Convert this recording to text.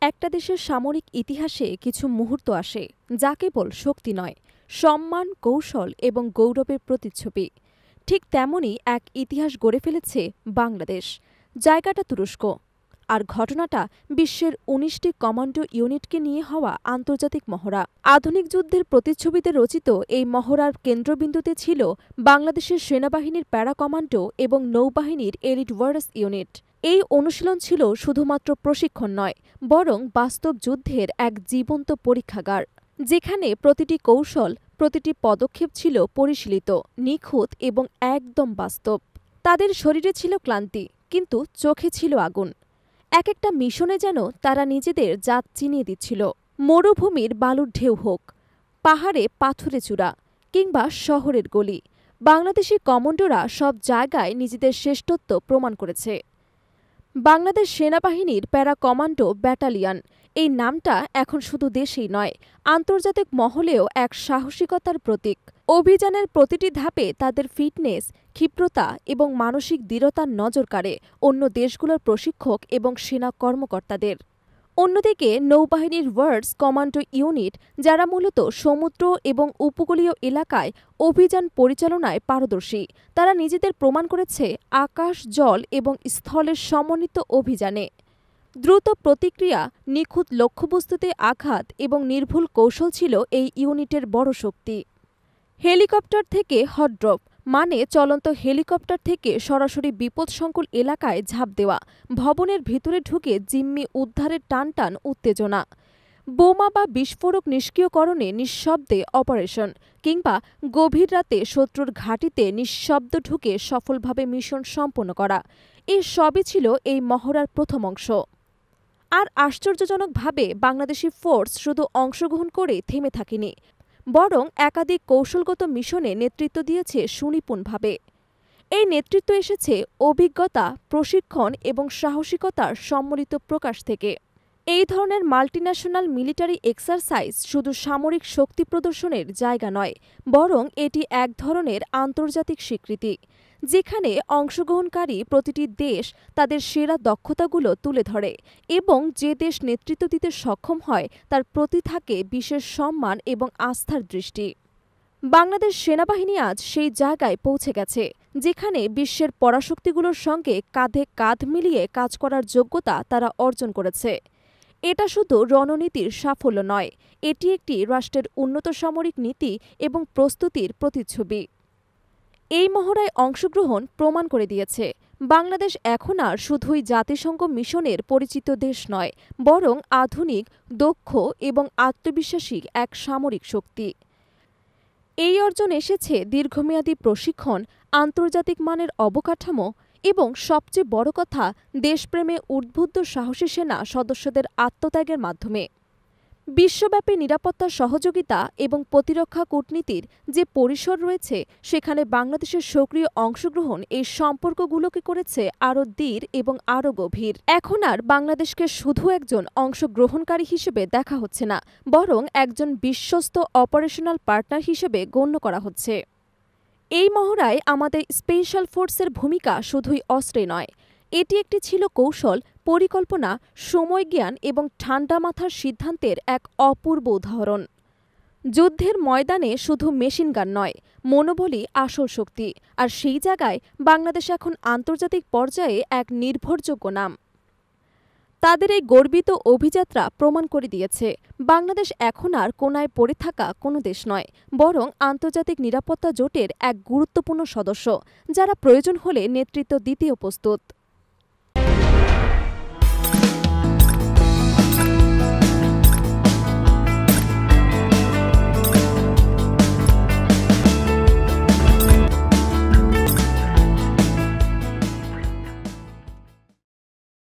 একটা দেশের সামরিক ইতিহাসে কিছু মুহূর্ত আসে যা কেবল শক্তি নয়, সম্মান, কৌশল এবং গৌরবের প্রতিচ্ছবি। ঠিক তেমনই এক ইতিহাস গড়ে ফেলেছে বাংলাদেশ। জায়গাটা তুরস্ক। আর ঘটনাটা বিশ্বের ১৯টি কমান্ডো ইউনিটকে নিয়ে হওয়া আন্তর্জাতিক মহড়া। আধুনিক যুদ্ধের প্রতিচ্ছবিতে রচিত এই মহড়ার কেন্দ্রবিন্দুতে ছিল বাংলাদেশের সেনাবাহিনীর প্যারা কমান্ডো এবং নৌবাহিনীর এলিট ওয়ার্স ইউনিট। এই অনুশীলন ছিল শুধুমাত্র প্রশিক্ষণ নয়, বরং বাস্তব যুদ্ধের এক জীবন্ত পরীক্ষাগার, যেখানে প্রতিটি কৌশল, প্রতিটি পদক্ষেপ ছিল পরিশীলিত, নিখুঁত এবং একদম বাস্তব। তাদের শরীরে ছিল ক্লান্তি, কিন্তু চোখে ছিল আগুন। এক একটা মিশনে যেন তারা নিজেদের জাত চিনিয়ে দিচ্ছিল। মরুভূমির বালুর ঢেউ হোক, পাহাড়ে পাথুরে চূড়া, কিংবা শহরের গলি, বাংলাদেশি কমান্ডোরা সব জায়গায় নিজেদের শ্রেষ্ঠত্ব প্রমাণ করেছে। বাংলাদেশ সেনাবাহিনীর প্যারা কমান্ডো ব্যাটালিয়ন, এই নামটা এখন শুধু দেশেই নয়, আন্তর্জাতিক মহলেও এক সাহসিকতার প্রতীক। অভিযানের প্রতিটি ধাপে তাদের ফিটনেস, ক্ষিপ্রতা এবং মানসিক দৃঢ়তার নজর কাড়ে অন্য দেশগুলোর প্রশিক্ষক এবং সেনা কর্মকর্তাদের। অন্যদিকে নৌবাহিনীর ওয়ার্স কমান্ডো ইউনিট, যারা মূলত সমুদ্র এবং উপকূলীয় এলাকায় অভিযান পরিচালনায় পারদর্শী, তারা নিজেদের প্রমাণ করেছে আকাশ, জল এবং স্থলের সমন্বিত অভিযানে। দ্রুত প্রতিক্রিয়া, নিখুঁত লক্ষ্যবস্তুতে আঘাত এবং নির্ভুল কৌশল ছিল এই ইউনিটের বড় শক্তি। হেলিকপ্টার থেকে হট ড্রপ, মানে চলন্ত হেলিকপ্টার থেকে সরাসরি বিপদসংকুল এলাকায় ঝাঁপ দেওয়া, ভবনের ভিতরে ঢুকে জিম্মি উদ্ধারের টানটান উত্তেজনা, বোমা বা বিস্ফোরক নিষ্ক্রিয়করণে নিঃশব্দে অপারেশন, কিংবা গভীর রাতে শত্রুর ঘাঁটিতে নিঃশব্দ ঢুকে সফলভাবে মিশন সম্পন্ন করা, এই সবই ছিল এই মহড়ার প্রথম অংশ। আর আশ্চর্যজনকভাবে বাংলাদেশি ফোর্স শুধু অংশগ্রহণ করে থেমে থাকেনি, বরং একাধিক কৌশলগত মিশনে নেতৃত্ব দিয়েছে সুনিপুণভাবে। এই নেতৃত্ব এসেছে অভিজ্ঞতা, প্রশিক্ষণ এবং সাহসিকতার সম্মিলিত প্রকাশ থেকে। এই ধরনের মাল্টিন্যাশনাল মিলিটারি এক্সারসাইজ শুধু সামরিক শক্তি প্রদর্শনের জায়গা নয়, বরং এটি এক ধরনের আন্তর্জাতিক স্বীকৃতি, যেখানে অংশগ্রহণকারী প্রতিটি দেশ তাদের সেরা দক্ষতাগুলো তুলে ধরে এবং যে দেশ নেতৃত্ব দিতে সক্ষম হয় তার প্রতি থাকে বিশেষ সম্মান এবং আস্থার দৃষ্টি। বাংলাদেশ সেনাবাহিনী আজ সেই জায়গায় পৌঁছে গেছে, যেখানে বিশ্বের পরাশক্তিগুলোর সঙ্গে কাঁধে কাঁধ মিলিয়ে কাজ করার যোগ্যতা তারা অর্জন করেছে। এটা শুধু রণনীতির সাফল্য নয়, এটি একটি রাষ্ট্রের উন্নত সামরিক নীতি এবং প্রস্তুতির প্রতিচ্ছবি। এই মহড়ায় অংশগ্রহণ প্রমাণ করে দিয়েছে বাংলাদেশ এখন আর শুধুই জাতিসংঘ মিশনের পরিচিত দেশ নয়, বরং আধুনিক, দক্ষ এবং আত্মবিশ্বাসী এক সামরিক শক্তি। এই অর্জন এসেছে দীর্ঘমেয়াদী প্রশিক্ষণ, আন্তর্জাতিক মানের অবকাঠামো এবং সবচেয়ে বড় কথা, দেশপ্রেমে উদ্বুদ্ধ সাহসী সেনা সদস্যদের আত্মত্যাগের মাধ্যমে। বিশ্বব্যাপী নিরাপত্তা সহযোগিতা এবং প্রতিরক্ষা কূটনীতির যে পরিসর রয়েছে, সেখানে বাংলাদেশের সক্রিয় অংশগ্রহণ এই সম্পর্কগুলোকে করেছে আরও দৃঢ় এবং আরও গভীর। এখন আর বাংলাদেশকে শুধু একজন অংশগ্রহণকারী হিসেবে দেখা হচ্ছে না, বরং একজন বিশ্বস্ত অপারেশনাল পার্টনার হিসেবে গণ্য করা হচ্ছে। এই মহড়ায় আমাদের স্পেশাল ফোর্সের ভূমিকা শুধুই অস্ত্রে নয়, এটি একটি ছিল কৌশল, পরিকল্পনা, সময়জ্ঞান এবং ঠান্ডা মাথার সিদ্ধান্তের এক অপূর্ব উদাহরণ। যুদ্ধের ময়দানে শুধু মেশিনগান নয়, মনোবলই আসল শক্তি, আর সেই জায়গায় বাংলাদেশ এখন আন্তর্জাতিক পর্যায়ে এক নির্ভরযোগ্য নাম। তাদের এই গর্বিত অভিযাত্রা প্রমাণ করে দিয়েছে বাংলাদেশ এখন আর কোনায় পড়ে থাকা কোনো দেশ নয়, বরং আন্তর্জাতিক নিরাপত্তা জোটের এক গুরুত্বপূর্ণ সদস্য, যারা প্রয়োজন হলে নেতৃত্ব দিতেও প্রস্তুত।